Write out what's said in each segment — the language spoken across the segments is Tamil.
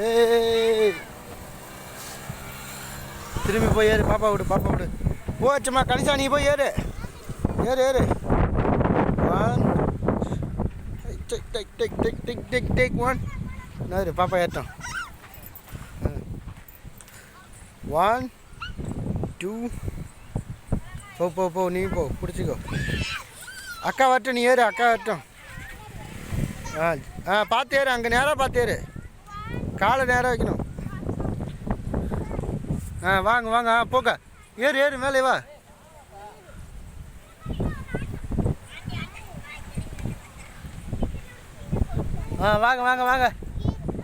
ஏய் திரும்பி போய் ஏறு, பாப்பா விடு, பாப்பா விடு. போச்சுமா கணிசா, நீ போய் ஏறு, ஏறு ஏறு. One take take take take take take take one. ஏறு, பாப்பா ஏற்றான். 1 2 போ போ போ, நீ போ, பிடிச்சிக்கோ. அக்கா வரட்டும், நீ ஏறு, அக்கா வரட்டும். பார்த்து ஏறு, அங்கே நேராக பார்த்து ஏறு, காலை நேராக வைக்கணும். வாங்க வாங்க, போக்க, ஏறு ஏறு, மேலே வா. வாங்க வாங்க வாங்க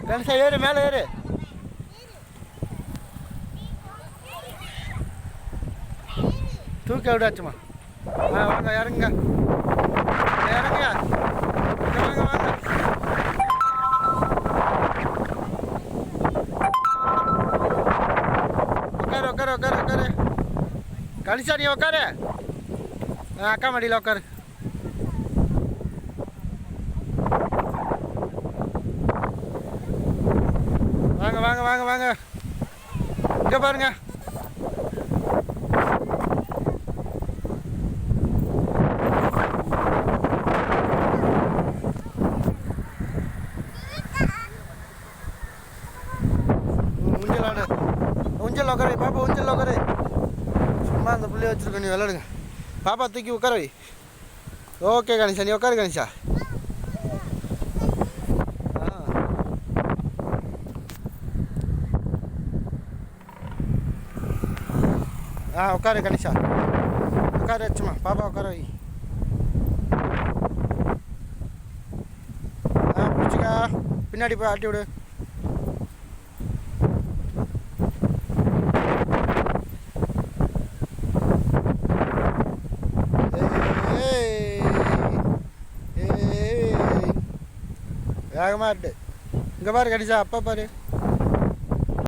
கணிசா, ஏறு, மேலே ஏறு. தூக்கி விடாச்சுமா. வாங்க இறங்குங்க, இறங்குங்க, வாங்க வாங்க. உட்காரு உட்காரு உட்காரு உட்காரு. கணிசா நீ உட்காரு, அக்கா மடியில் உட்காரு. வாங்க வாங்க வாங்க வாங்க, இங்கே பாருங்க. ஊஞ்சல் உட்காரு பாப்பா, ஊஞ்சல் உட்காரு. சும்மா அந்த புள்ளைய வச்சுருக்க, நீ விளாடுங்க. பாப்பா தூக்கி உட்கார வை. ஓகே கணேஷா, நீ உட்காரு கணேஷா. உட்காரு கணேஷா, உட்கார வச்சுமா, பாப்பா உட்கார வை. பிடிச்சிக்கா, பின்னாடி போய் ஆட்டி விடு. வேகமாக இருக்கு. இங்கே பாரு கணிசா, அப்பா பாரு.